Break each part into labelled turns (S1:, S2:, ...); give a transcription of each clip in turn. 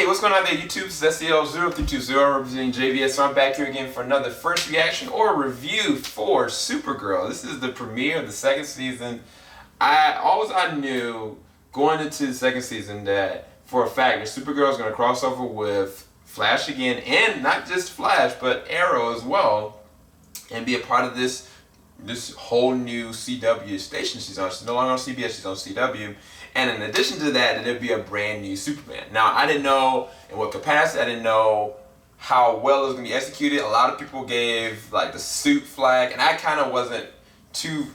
S1: what's going on there, YouTube? This is SEL0320 representing JVS. So I'm back here again for another first reaction or review for Supergirl. This is the premiere of the second season. I knew going into the second season that for a fact that Supergirl is going to cross over with Flash again, and not just Flash but Arrow as well, and be a part of this whole new CW station she's on. She's no longer on CBS, she's on CW. And in addition to that, there'd be a brand new Superman. Now, I didn't know in what capacity, I didn't know how well it was going to be executed. A lot of people gave like the suit flag, and I kind of wasn't too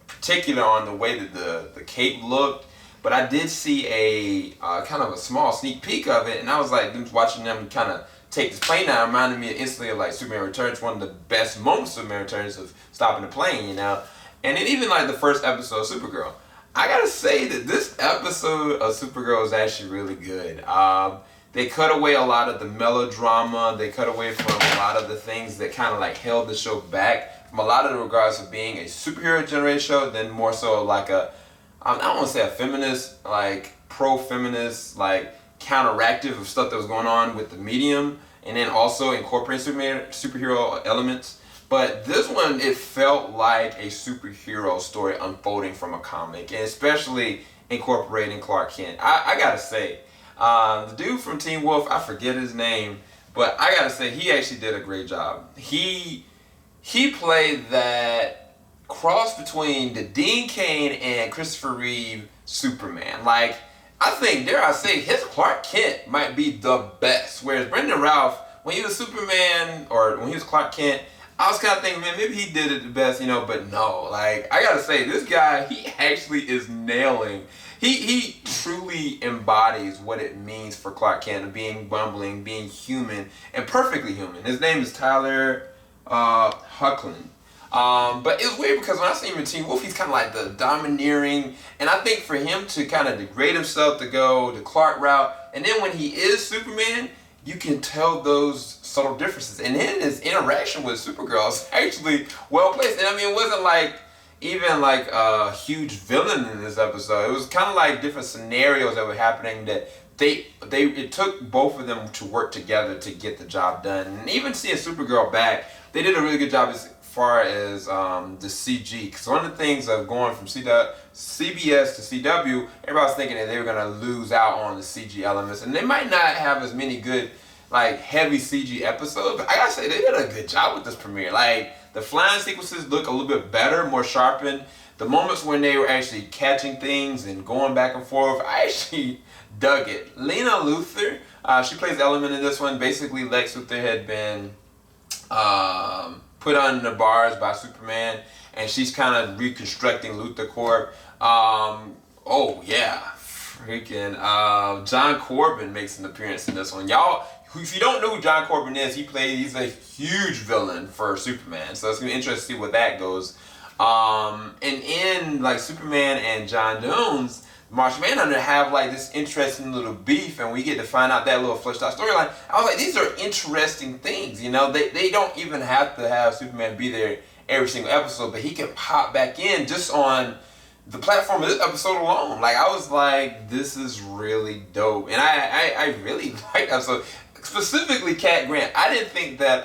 S1: particular on the way that the cape looked. But I did see a kind of a small sneak peek of it, and I was like, watching them kind of take this plane down reminded me instantly of like Superman Returns, one of the best moments of Superman Returns of stopping the plane, you know? And then even like the first episode of Supergirl. I gotta say that this episode of Supergirl is actually really good. They cut away a lot of the melodrama. They cut away from a lot of the things that kind of like held the show back from a lot of the regards of being a superhero generated show, then more so like I don't want to say a feminist, like pro-feminist, like counteractive of stuff that was going on with the medium, and then also incorporating superhero elements. But this one, it felt like a superhero story unfolding from a comic, and especially incorporating Clark Kent. I gotta say, the dude from Teen Wolf, I forget his name, but I gotta say, he actually did a great job. He played that cross between the Dean Cain and Christopher Reeve Superman. Like, I think, dare I say, his Clark Kent might be the best. Whereas Brendan Routh, when he was Superman, or when he was Clark Kent, I was kind of thinking, man, maybe he did it the best, you know, but no. Like, I gotta say, this guy, he actually is nailing. He truly embodies what it means for Clark Kent, being bumbling, being human, and perfectly human. His name is Tyler Hoechlin. But it was weird because when I see him in Teen Wolf, he's kind of like the domineering, and I think for him to kind of degrade himself to go the Clark route, and then when he is Superman, you can tell those subtle differences. And then his interaction with Supergirl is actually well placed. And I mean, it wasn't like even like a huge villain in this episode. It was kind of like different scenarios that were happening that it took both of them to work together to get the job done. And even seeing Supergirl back, they did a really good job as far as the CG. Because one of the things of going from CBS to CW, everybody was thinking that they were going to lose out on the CG elements. And they might not have as many good, like, heavy CG episodes. But I gotta say, they did a good job with this premiere. Like, the flying sequences look a little bit better, more sharpened. The moments when they were actually catching things and going back and forth, I actually dug it. Lena Luthor, she plays Element in this one. Basically, Lex Luthor had been put under bars by Superman, and she's kind of reconstructing Luthor Corp. Oh yeah, freaking John Corbin makes an appearance in this one. Y'all, if you don't know who John Corbin is, he's a huge villain for Superman, so it's gonna be interesting to see where that goes. And in like Superman and John Jones, Martian Manhunter have like this interesting little beef, and we get to find out that little fleshed out storyline. I was like, these are interesting things, you know. They don't even have to have Superman be there every single episode, but he can pop back in just on the platform of this episode alone. Like, I was like, this is really dope, and I really like that episode. Specifically, Cat Grant. I didn't think that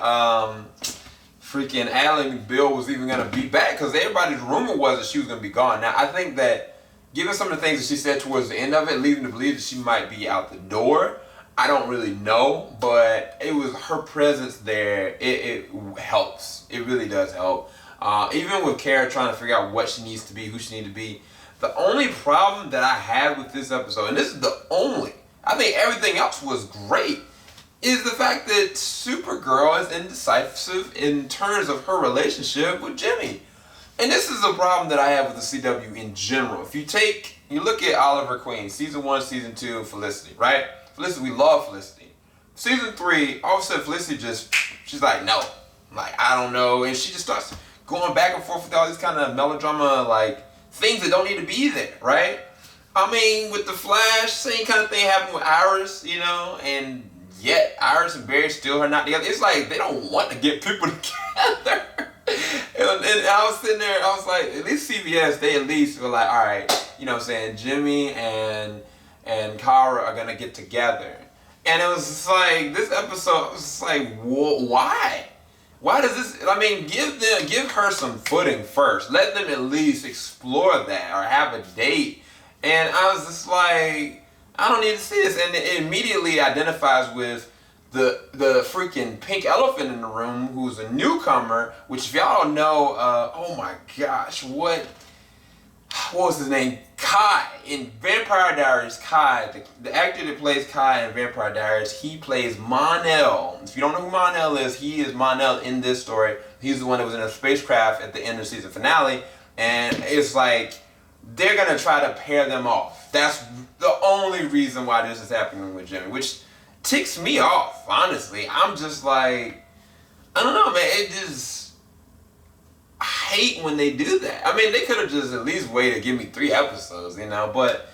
S1: freaking Ally McBeal was even gonna be back, because everybody's rumor was that she was gonna be gone. Now, I think that given some of the things that she said towards the end of it, leading to believe that she might be out the door, I don't really know, but it was her presence there. It helps. It really does help. Even with Kara trying to figure out what she needs to be, who she needs to be. The only problem that I had with this episode, and this is the only, I think everything else was great, is the fact that Supergirl is indecisive in terms of her relationship with Jimmy. And this is a problem that I have with the CW in general. If you look at Oliver Queen, season 1, season 2, Felicity, right? Felicity, we love Felicity. Season 3, all of a sudden Felicity she's like, no. Like, I don't know. And she just starts going back and forth with all these kind of melodrama, like, things that don't need to be there, right? I mean, with the Flash, same kind of thing happened with Iris, you know, and yet Iris and Barry still are not together. It's like they don't want to get people together. And I was sitting there, I was like, at least CBS, they at least were like, all right, you know what I'm saying, Jimmy and Kara are going to get together. And it was just like, this episode was just like, why? Why does this, I mean, give her some footing first. Let them at least explore that or have a date. And I was just like, I don't need to see this. And it immediately identifies with the freaking pink elephant in the room, who's a newcomer, which if y'all don't know, oh my gosh, what was his name? Kai in Vampire Diaries. Kai, the actor that plays Kai in Vampire Diaries, he plays Mon-El. If you don't know who Mon-El is, he is Mon-El in this story. He's the one that was in a spacecraft at the end of the season finale, and it's like they're gonna try to pair them off. That's the only reason why this is happening with Jimmy, which ticks me off. Honestly, I'm just like, I don't know, man. It just, I hate when they do that. I mean, they could have just at least waited to give me 3 episodes, you know, but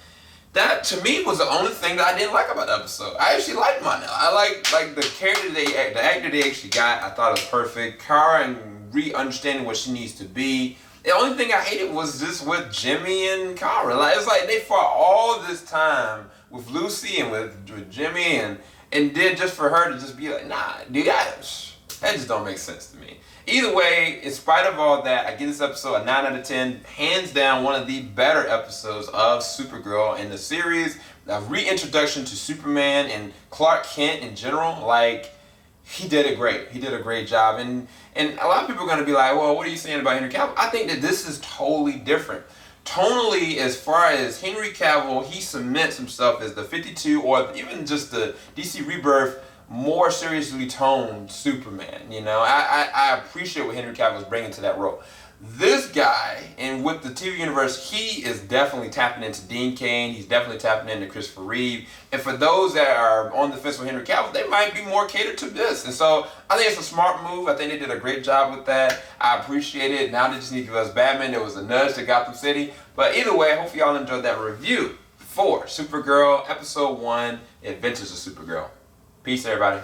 S1: that to me was the only thing that I didn't like about the episode. I actually liked Mon-El. I like the character the actor they actually got. I thought it was perfect. Kara and re-understanding what she needs to be. The only thing I hated was just with Jimmy and Kara. Like, it's like they fought all this time with Lucy and with Jimmy, and then just for her to just be like, nah, dude, that just don't make sense to me. Either way, in spite of all that, I give this episode a 9 out of 10. Hands down, one of the better episodes of Supergirl in the series. A reintroduction to Superman and Clark Kent in general. Like, he did it great. He did a great job. And a lot of people are going to be like, well, what are you saying about Henry Cavill? I think that this is totally different. Tonally, as far as Henry Cavill, he cements himself as the 52 or even just the DC Rebirth more seriously toned Superman. You know, I appreciate what Henry Cavill is bringing to that role. This guy, and with the TV universe, he is definitely tapping into Dean Cain. He's definitely tapping into Christopher Reeve. And for those that are on the fence with Henry Cavill, they might be more catered to this. And so I think it's a smart move. I think they did a great job with that. I appreciate it. Now they just need to give us Batman. There was a nudge to Gotham City. But either way, I hope y'all enjoyed that review for Supergirl Episode 1, Adventures of Supergirl. Peace, everybody.